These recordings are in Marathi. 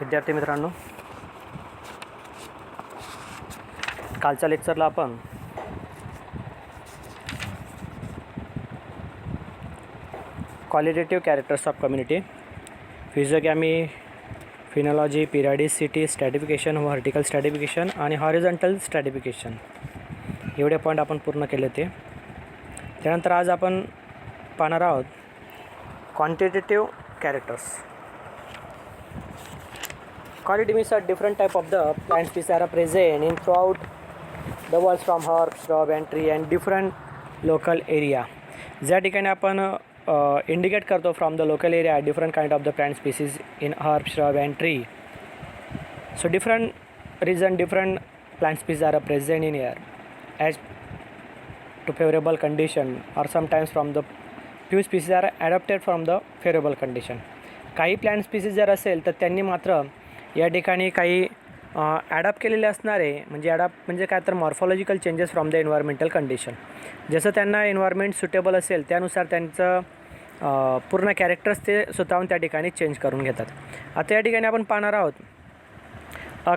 विद्यार्थी मित्रांनो, कालच्या लेक्चरला आपण qualitative characters of community, physiognomy, phenology, periodicity, stratification, vertical stratification आणि हॉरिझॉन्टल स्ट्रॅटिफिकेशन एवढे पॉईंट आपण पूर्ण केले होते. त्यानंतर आज आपण पाहणार आहोत quantitative characters. Quality means a different type of the plant species are present in throughout the world from herb, shrub and tree and different local area. ज्या ठिकाणी आपण इंडिकेट करतो from the local area different kind of the plant species in herb, shrub and tree. So different region, different plant species are present in here as to favorable condition or sometimes from the few species are adapted from the favorable condition. काही प्लांट स्पीसीज जर असेल तर त्यांनी मात्र या ठिकाणी काही ॲडॅप्ट केलेले असणारे, म्हणजे ॲडॅप्ट म्हणजे काय तर morphological changes from the environmental condition. जसं त्यांना एन्व्हायरमेंट सुटेबल असेल त्यानुसार त्यांचं पूर्ण कॅरेक्टर्स ते स्वतःहून त्या ठिकाणी चेंज करून घेतात. आता या ठिकाणी आपण पाहणार आहोत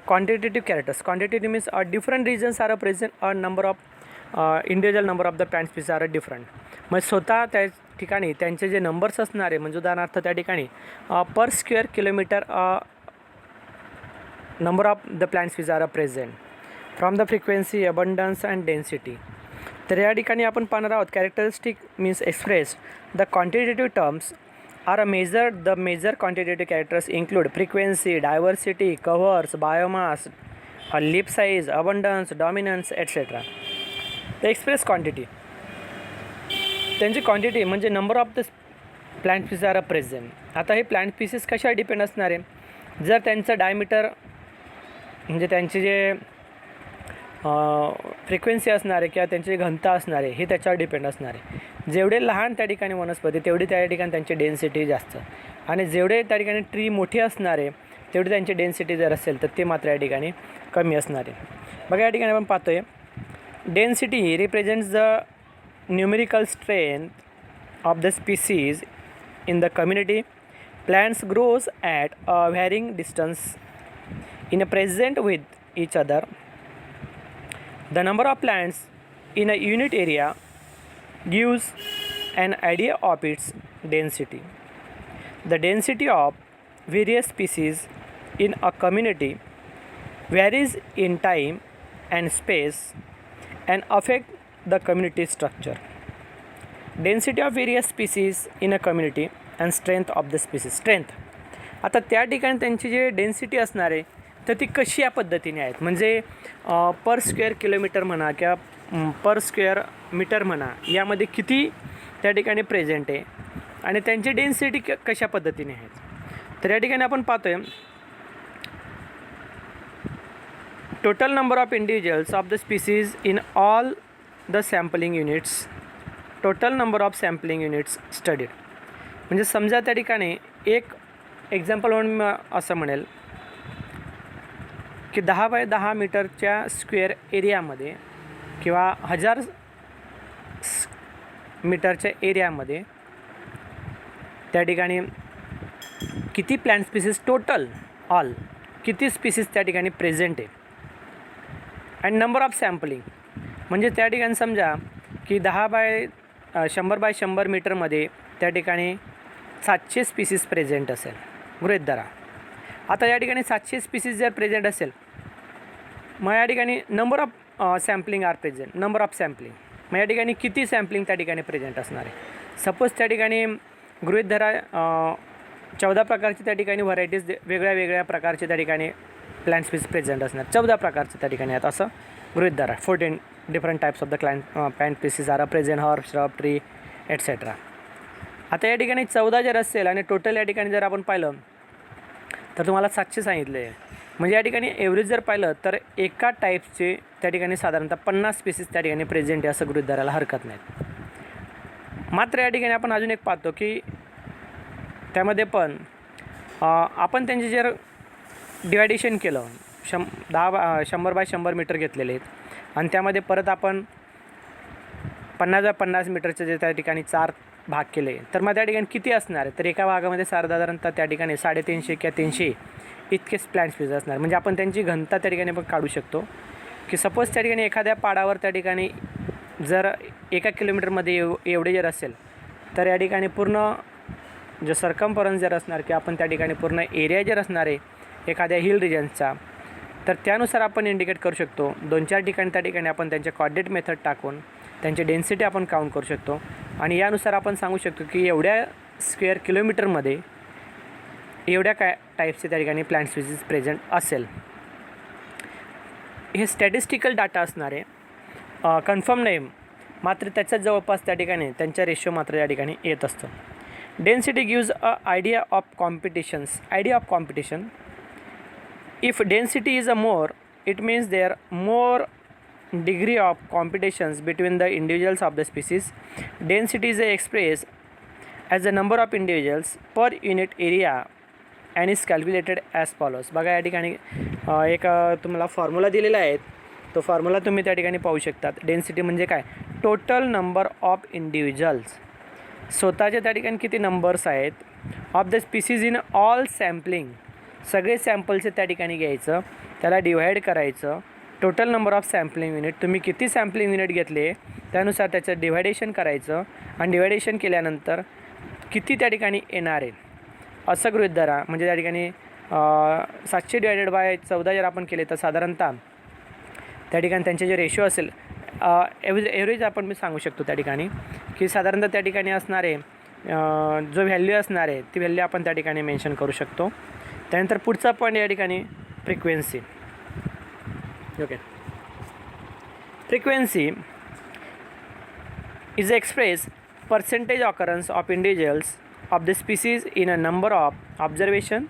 quantitative characters. Quantitative means different regions are present a number of individual number of the plant species are different. म्हणजे स्वतः त्या ठिकाणी त्यांचे जे नंबर्स असणारे, म्हणजे उदाहरणार्थ त्या ठिकाणी per square kilometre number of the plant species are present from the frequency, abundance and density. तर या ठिकाणी आपण पाहणार आहोत characteristic means express the quantitative terms are a measure. The measure quantitative characters include frequency, diversity, covers, biomass, leaf size, abundance, dominance etcetera. The express quantity, त्यांची क्वांटिटी म्हणजे number of the plant species are present. आता हे प्लांट स्पीसीज कशावर डिपेंड असणार आहे? जर त्यांचं डायमीटर म्हणजे त्यांचे जे फ्रिक्वेन्सी असणार आहे किंवा त्यांची घनता असणार आहे हे त्याच्यावर डिपेंड असणार आहे. जेवढे लहान त्या ठिकाणी वनस्पती तेवढी त्या ठिकाणी त्यांची डेन्सिटी जास्त, आणि जेवढे त्या ठिकाणी ट्री मोठे असणार आहे तेवढी त्यांची डेन्सिटी जर असेल तर ते मात्र या ठिकाणी कमी असणार आहे. बघा या ठिकाणी आपण पाहतो आहे density represents the numerical strength of the species in the community. Plants grows at a varying distance in a present with each other. The number of plants in a unit area gives an idea of its density. The density of various species in a community varies in time and space and affect the community structure. Density of various species in a community and strength of the species. Strength, आता त्या ठिकाणी त्यांची जे डेन्सिटी असणार आहे तर ती कशी या पद्धतीने आहेत, म्हणजे पर स्क्वेअर किलोमीटर म्हणा किंवा पर स्क्वेअर मीटर म्हणा, यामध्ये किती त्या ठिकाणी प्रेझेंट आहे आणि त्यांची डेन्सिटी कशा पद्धतीने आहेत. तर या ठिकाणी आपण पाहतो आहे total number of individuals of the species in all the sampling units. Total number of sampling units studied, म्हणजे समजा त्या ठिकाणी एक एक्झाम्पल म्हणून असं म्हणेल की 10 बाय 10 मीटरच्या स्क्वेअर एरियामध्ये किंवा 1000 मीटरच्या एरियामध्ये त्या ठिकाणी किती प्लांट स्पीसीज टोटल ऑल किती स्पीसीज त्या ठिकाणी प्रेझेंट आहे. अँड नंबर ऑफ सॅम्पलिंग, म्हणजे त्या ठिकाणी समजा की 100 बाय 100 मीटरमध्ये त्या ठिकाणी 700 स्पीसीज प्रेझेंट असेल गृहीत धरा. आता या ठिकाणी 700 स्पीसीज जर प्रेझेंट असेल मग या ठिकाणी number of sampling are present, number of sampling, मग या ठिकाणी किती सॅम्पलिंग त्या ठिकाणी प्रेझेंट असणार आहे. सपोज त्या ठिकाणी गृहीत धरा 14 प्रकारची त्या ठिकाणी व्हरायटीज वेगळ्या वेगळ्या प्रकारचे त्या ठिकाणी प्लांट स्पीसीज प्रेझेंट असणार. 14 प्रकारचे त्या ठिकाणी आहेत असं गृहीत धरा. 14 different types of the plant species are present, herb, shrub, tree etcetera. आता या ठिकाणी 14 जर असेल आणि टोटल या ठिकाणी जर आपण पाहिलं तर तुम्हाला 700 सांगितले आहे. म्हणजे या ठिकाणी एव्हरेज जर पाहिलं तर एका टाईपचे त्या ठिकाणी साधारणतः 50 स्पीसीज त्या ठिकाणी प्रेझेंट आहे असं गृहीत धरायला हरकत नाही. मात्र या ठिकाणी आपण अजून एक पाहतो की त्यामध्ये पण आपण त्यांचे जर डिवायडेशन केलं 100 बाय 100 मीटर घेतलेले आहेत आणि त्यामध्ये परत आपण 50 बाय 50 मीटरचे जे त्या ठिकाणी 4 भाग केले तर मग त्या ठिकाणी किती असणार आहे, तर एका भागामध्ये साधारणतः त्या ठिकाणी 350 किंवा 300 इतकेच प्लांट स्पीसीज असणार. म्हणजे आपण त्यांची घनता त्या ठिकाणी पण काढू शकतो की सपोज त्या ठिकाणी एखाद्या पाडावर त्या ठिकाणी जर 1 किलोमीटरमध्ये एवढे जर असेल तर या ठिकाणी पूर्ण जो सर्कम्फरन्स जर असणार की आपण त्या ठिकाणी पूर्ण एरिया जर असणार आहे एखाद्या हिल रिजन्सचा, तर त्यानुसार आपण इंडिकेट करू शकतो. 2-4 ठिकाणी त्या ठिकाणी आपण त्यांचे कॉर्डिनेट मेथड टाकून त्यांची डेन्सिटी आपण काउंट करू शकतो आणि यानुसार आपण सांगू शकतो की एवढ्या स्क्वेअर किलोमीटरमध्ये एवढ्या काय टाईप्सचे त्या ठिकाणी प्लांट स्पीसीज प्रेझेंट असेल. हे स्टॅटिस्टिकल डाटा असणार आहे, कन्फर्म नाही, मात्र त्याच्याच जवळपास त्या ठिकाणी त्यांच्या रेशो मात्र या ठिकाणी येत असतो. Density gives a idea of competition. If density is a more, it means there are more degree of competitions between the individuals of the species. Density is expressed as the number of individuals per unit area and is calculated as follows. बघा या ठिकाणी एक तुम्हाला फॉर्म्युला दिलेला आहे, तो फॉर्म्युला तुम्ही त्या ठिकाणी पाहू शकतात. डेन्सिटी म्हणजे काय, टोटल नंबर ऑफ इंडिव्हिज्युअल्स, स्वतःच्या त्या ठिकाणी किती नंबर्स आहेत, of the species in all sampling, सगळे सॅम्पलचे त्या ठिकाणी घ्यायचं, त्याला डिवाईड करायचं, total number of sampling unit, तुम्ही किती सॅम्पलिंग युनिट घेतले त्यानुसार त्याचं डिवायडेशन करायचं आणि डिवायडेशन केल्यानंतर किती त्या ठिकाणी येणार आहे असं गृहीत धरा. म्हणजे त्या ठिकाणी 700 डिवायडेड बाय 14 जर आपण केले तर साधारणतः त्या ठिकाणी त्यांचे जे रेशो असेल एव्हरेज आपण मी सांगू शकतो त्या ठिकाणी की साधारणतः त्या ठिकाणी असणारे जो व्हॅल्यू असणार आहे ती व्हॅल्यू आपण त्या ठिकाणी मेन्शन करू शकतो. त्यानंतर पुढचा पॉईंट या ठिकाणी frequency. Okay, frequency is express percentage occurrence of individuals of the species in a number of observation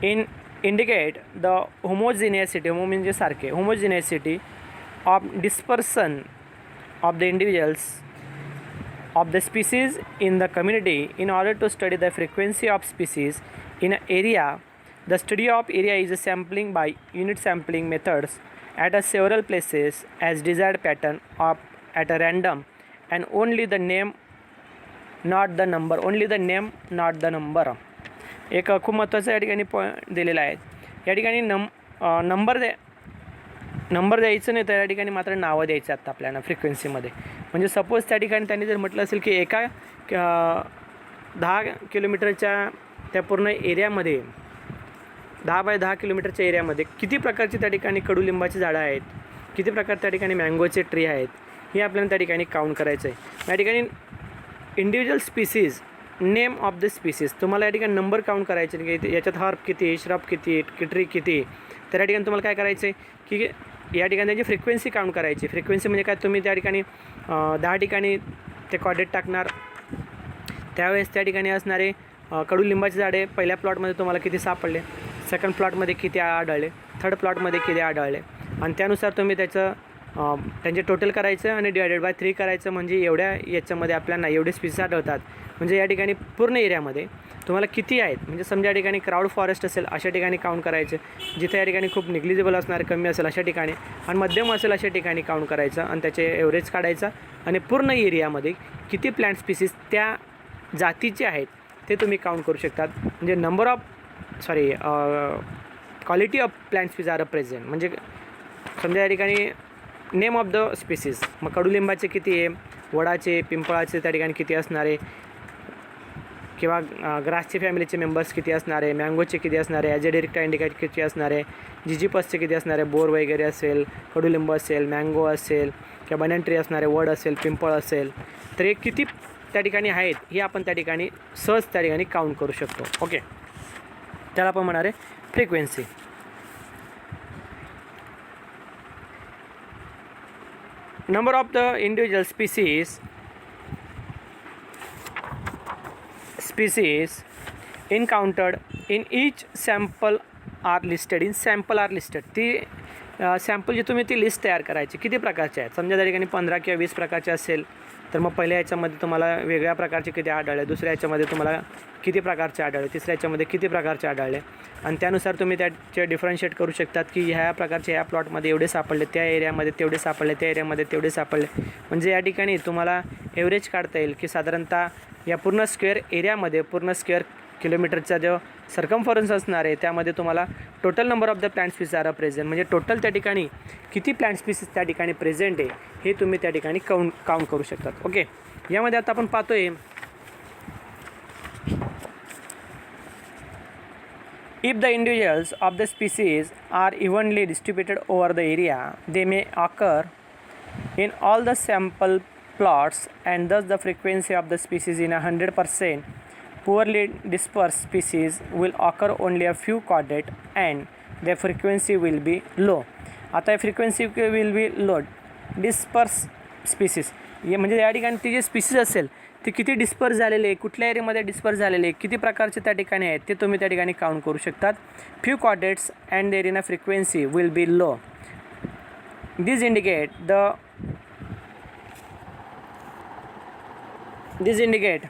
in indicate the homogeneity, homo म्हणजे सारखे, homogeneity of dispersion of the individuals of the species in the community. In order to study the frequency of species in an area, the study of area is a sampling by unit sampling methods at a several places as desired pattern of at a random and only the name not the number, only the name not the number. एक खूप महत्त्वाचं या ठिकाणी पॉईंट दिलेला आहे. या ठिकाणी नंबर द्यायचं नाही तर या ठिकाणी मात्र नावं द्यायचं आता आपल्याला फ्रिक्वेन्सीमध्ये. म्हणजे सपोज त्या ठिकाणी त्यांनी जर म्हटलं असेल की एका 10 किलोमीटरच्या त्या पूर्ण एरियामध्ये 10 बाय 10 किलोमीटरच्या एरियामध्ये किती प्रकारची त्या ठिकाणी कडुलिंबाची झाडं आहेत, किती प्रकार त्या ठिकाणी मँगोचे ट्री आहेत, हे आपल्याला त्या ठिकाणी काउंट करायचं आहे. या ठिकाणी individual species, name of the species, तुम्हाला या ठिकाणी नंबर काउंट करायचे की याच्यात हर्ब किती, श्रब किती, ट्री किती. तर या ठिकाणी तुम्हाला काय करायचं आहे की या ठिकाणी त्याची फ्रिक्वेन्सी काउंट करायची. फ्रिक्वेन्सी म्हणजे काय, तुम्ही त्या ठिकाणी 10 ठिकाणी ते कॉर्डिनेट टाकणार, त्यावेळेस त्या ठिकाणी असणारे कडुलिंबाचे झाडे पहिल्या प्लॉटमध्ये तुम्हाला किती सापडले, सेकंड प्लॉटमध्ये किती आढळले, थर्ड प्लॉटमध्ये किती आढळले, आणि त्यानुसार तुम्ही त्यांचे टोटल करायचं आणि डिवायडेड बाय 3 करायचं. म्हणजे एवढ्या याच्यामध्ये आपल्याला एवढे स्पीसीज आढळतात. म्हणजे या ठिकाणी पूर्ण एरियामध्ये तुम्हाला किती आहेत, म्हणजे समजा या ठिकाणी क्राऊड फॉरेस्ट असेल अशा ठिकाणी काउंट करायचे, जिथे या ठिकाणी खूप निग्लिजिबल असणार, कमी असेल अशा ठिकाणी, आणि मध्यम असेल अशा ठिकाणी काउंट करायचं आणि त्याचे एव्हरेज काढायचं आणि पूर्ण एरियामध्ये किती प्लांट स्पीसीज त्या जातीचे आहेत ते तुम्ही काउंट करू शकतात. म्हणजे quality of plant species are present. म्हणजे समजा या ठिकाणी नेम ऑफ द स्पीसीज, मग कडुलिंबाचे किती आहे, वडाचे, पिंपळाचे त्या ठिकाणी किती असणार आहे, किंवा ग्रासचे फॅमिलीचे मेंबर्स किती असणार आहे, मँगोचे किती असणार आहे, ॲजेडिरिक्टा इंडिकेट किती असणार आहे, जिजिपसचे किती असणार आहे, बोर वगैरे असेल, कडुलिंब असेल, मँगो असेल, किंवा बनन ट्री असणार आहे, वड असेल, पिंपळ असेल, तर हे किती त्या ठिकाणी आहेत हे आपण त्या ठिकाणी सहज त्या ठिकाणी काउंट करू शकतो. ओके, त्याला आपण म्हणणार आहे frequency. Number of the individual species encountered in each sample are listed. In sample are listed. ती सॅम्पल जी तुम्ही ती लिस्ट तयार करायची किती प्रकारचे आहेत. समजा त्या ठिकाणी 15 किंवा 20 प्रकारचे असेल तर मग पहिल्या याच्यामध्ये तुम्हाला वेगळ्या प्रकारचे किती आढळले, दुसऱ्या याच्यामध्ये तुम्हाला किती प्रकारचे आढळले, तिसऱ्या याच्यामध्ये किती प्रकारचे आढळले, आणि त्यानुसार तुम्ही त्याचे डिफरन्शिएट करू शकतात की ह्या प्रकारचे ह्या प्लॉटमध्ये एवढे सापडले, त्या एरियामध्ये तेवढे सापडले, त्या एरियामध्ये तेवढे सापडले. म्हणजे या ठिकाणी तुम्हाला एव्हरेज काढता येईल की साधारणतः या पूर्ण स्क्वेअर एरियामध्ये, पूर्ण स्क्वेअर किलोमीटरचा जो सर्कम्फरन्स असणार आहे त्यामध्ये तुम्हाला total number of the plant species are present, म्हणजे टोटल त्या ठिकाणी किती प्लांट स्पीसीज त्या ठिकाणी प्रेझेंट आहे हे तुम्ही त्या ठिकाणी काउंट करू शकतात. ओके, यामध्ये आता आपण पाहतोय if the individuals of the species are evenly distributed over the area, they may occur in all the sample plots, and thus the frequency of the species in 100% poorly dispersed species will occur only a few coordinate and their frequency will be low. आता frequency will be low. dispersed species हे म्हणजे या ठिकाणी ती जे स्पीसीज असेल ते किती डिस्पर्स झालेले आहे, कुठल्या एरियामध्ये डिस्पर्स झालेले आहे, किती प्रकारचे त्या ठिकाणी आहेत ते तुम्ही त्या ठिकाणी काउंट करू शकतात. Few quadrats and their in a frequency will be low. This indicate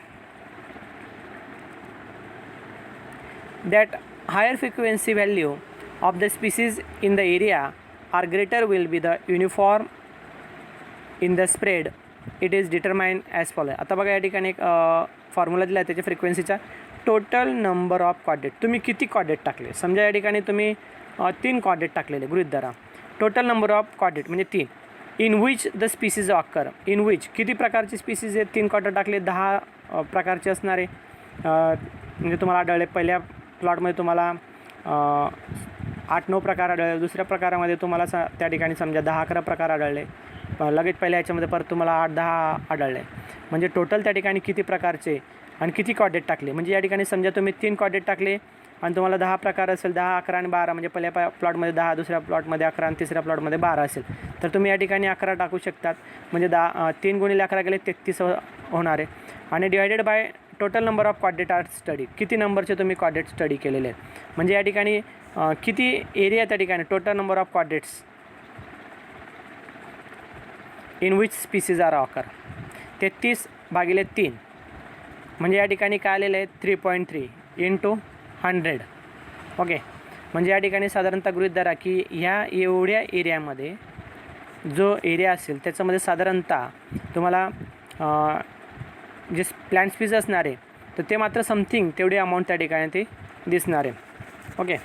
that higher frequency value of the species in the area or greater will be the uniform in the spread. It is determined as follow. आता बघा या ठिकाणी एक फॉर्म्युला दिला आहे त्याच्या फ्रिक्वेन्सीचा. टोटल नंबर ऑफ कॉर्डेट, तुम्ही किती कॉर्डेट टाकले, समजा या ठिकाणी तुम्ही 3 कॉर्डेट टाकलेले गृहीत धरा. टोटल नंबर ऑफ कॉर्डेट म्हणजे 3. In which the species occur, in which किती प्रकारचे स्पीसीज आहेत, 3 कॉर्डेट टाकले 10 प्रकारचे असणारे म्हणजे तुम्हाला आढळले. पहिल्या प्लॉटमध्ये तुम्हाला 8-9 प्रकार आढळले, दुसऱ्या प्रकारामध्ये तुम्हाला त्या ठिकाणी समजा 10-11 प्रकार आढळले, लगेच पहिल्या याच्यामध्ये परत तुम्हाला 8-10 आढळले. म्हणजे टोटल त्या ठिकाणी किती प्रकारचे आणि किती कॉर्डेट टाकले. म्हणजे या ठिकाणी समजा तुम्ही 3 कॉर्डेट टाकले आणि तुम्हाला 10 प्रकार असेल, 10, 11 आणि 12, म्हणजे पहिल्या प्लॉटमध्ये 10, दुसऱ्या प्लॉटमध्ये 11 आणि तिसऱ्या प्लॉटमध्ये 12 असेल तर तुम्ही या ठिकाणी 11 टाकू शकतात. म्हणजे 3 × 11 गेले 33 होणार आहे. आणि divided by total number of quadrat are study, किती नंबरचे तुम्ही कॉर्डेट स्टडी केलेले आहेत. म्हणजे या ठिकाणी किती एरिया त्या ठिकाणी, total number of quadrats in which species are occur, 33/3 म्हणजे या ठिकाणी काय आलेलं आहे 3.3 × 100. ओके, म्हणजे या ठिकाणी साधारणतः गृहीत धरा की ह्या एवढ्या एरियामध्ये जो एरिया असेल त्याच्यामध्ये साधारणतः तुम्हाला जे प्लांट स्पीसीज असणार आहे तर ते मात्र समथिंग तेवढी अमाऊंट त्या ठिकाणी ते दिसणार आहे. Okay,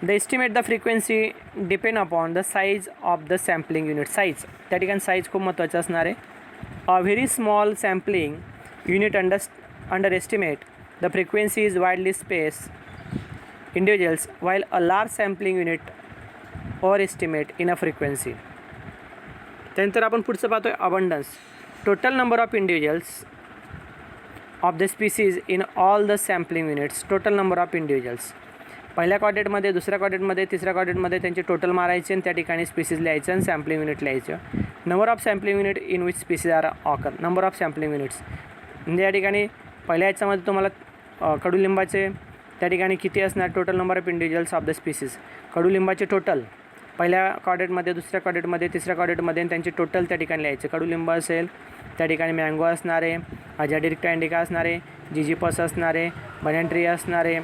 the estimate the frequency depend upon the size of the sampling unit. Size त्या ठिकाणी साईज खूप महत्त्वाचं असणार आहे. A very small sampling unit under estimate the frequency is widely space individuals while a large sampling unit over estimate in a frequency. त्यानंतर आपण पुढचं पाहतोय abundance. Total number of individuals of the species in all the sampling units. Total number of individuals पहिल्या क्वाड्रेंटमध्ये, दुसऱ्या क्वाड्रेंटमध्ये, तिसऱ्या क्वाड्रेंटमध्ये त्यांचे टोटल मारायचे आणि त्या ठिकाणी स्पीसीज लिहायचं आणि सॅम्पलिंग युनिट लिहायचं. Number of sampling unit in which species are occur. Number of sampling units म्हणजे या ठिकाणी पहिल्या याच्यामध्ये तुम्हाला कडुलिंबाचे त्या ठिकाणी किती असणार, total number of individuals of the species. कडुलिंबाचे टोटल पहिल्या क्वाड्रेंटमध्ये, दुसऱ्या क्वाड्रेंटमध्ये, तिसऱ्या क्वाड्रेंटमध्ये आणि त्यांचे टोटल त्या ठिकाणी लिहायचे. कडुलिंब असेल त्या ठिकाणी मँगो असणारे, अजाडिरेक्टा इंडिका असणारे, जिजिपस असणारे, बनियन ट्री असणारे,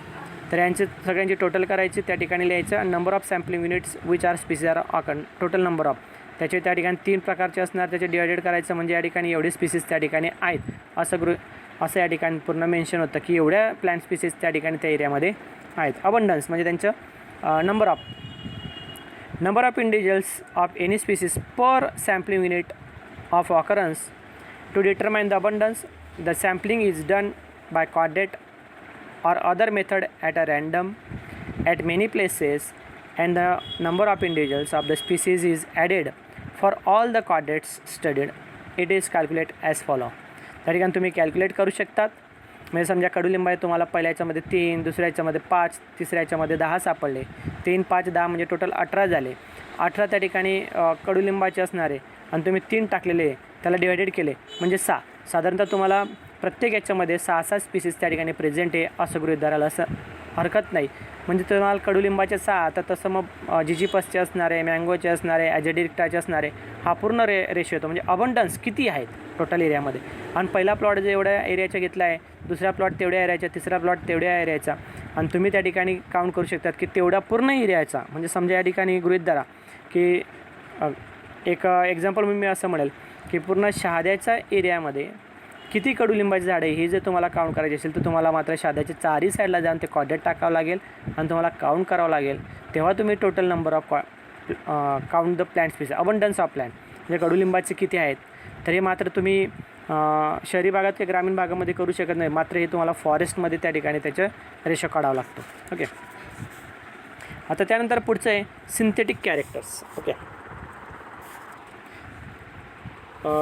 तर यांचे सगळ्यांची टोटल करायची त्या ठिकाणी लिहायचं. आणि number of sampling units which are species are occur. Total number of त्याचे त्या ठिकाणी 3 प्रकारचे असणार, त्याचे डिवायडेड करायचं म्हणजे या ठिकाणी एवढे स्पीसीज त्या ठिकाणी आहेत असं या ठिकाणी पूर्ण मेन्शन होतं की एवढ्या प्लांट स्पीसीज त्या ठिकाणी त्या एरियामध्ये आहेत. अबंडन्स म्हणजे त्यांचं number of individuals of any species per sampling unit of occurrence. To determine the abundance the sampling is done by quadrat or other method at a random at many places, and the number of individuals of the species is added for all the coordinates studied. It is calculate as follow. त्या ठिकाणी तुम्ही कॅल्क्युलेट करू शकतात. म्हणजे समजा कडुलिंब आहे, तुम्हाला पहिल्या याच्यामध्ये 3, दुसऱ्या याच्यामध्ये 5, तिसऱ्या याच्यामध्ये 10 सापडले. 3, 5, 10 म्हणजे टोटल 18 झाले. 18 त्या ठिकाणी कडुलिंबाचे असणारे आणि तुम्ही 3 टाकलेले त्याला डिवायडेड केले म्हणजे 6. साधारणतः तुम्हाला प्रत्येक याच्यामध्ये 6 स्पीसीज त्या ठिकाणी प्रेझेंट आहे असं गृहीत धरायला असं हरकत नाही. म्हणजे तुम्हाला कडुलिंबाचे 6 तर तसं मग जिजीपसचे असणार आहे, मँगोचे असणार आहे, ॲजेडिक्टाचे असणार आहे. हा पूर्ण रेशो येतो. म्हणजे अबंडन्स किती आहेत टोटल एरियामध्ये. आणि पहिला प्लॉट जो एवढ्या एरियाचा घेतला आहे, दुसरा प्लॉट तेवढ्या एरियाचा, तिसरा प्लॉट तेवढ्या एरियाचा, आणि तुम्ही त्या ठिकाणी काउंट करू शकतात की तेवढ्या पूर्ण एरियाचा. म्हणजे समजा या ठिकाणी गृहीत धरा की एक एक्झाम्पल मी असं म्हणेल की पूर्ण शहाद्याच्या एरियामध्ये किती कडुलिंबाची झाडं आहे हे जर तुम्हाला काउंट करायचे असेल तर तुम्हाला मात्र शहाद्याच्या चारही साईडला जाऊन ते कॉर्डिनेट टाकावं लागेल आणि तुम्हाला काउंट करावं लागेल. तेव्हा तुम्ही total number of count the plant species, abundance of plant, म्हणजे कडुलिंबाचे किती आहेत. तर हे मात्र तुम्ही शहरी भागात किंवा ग्रामीण भागामध्ये करू शकत नाही. मात्र हे तुम्हाला फॉरेस्टमध्ये त्या ठिकाणी त्याचं रेशो काढावं लागतो. ओके. आता त्यानंतर पुढचं आहे synthetic characters. Okay.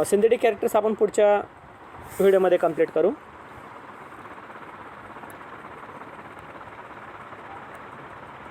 Synthetic characters आपण पुढच्या व्हिडिओमध्ये कंप्लीट करू.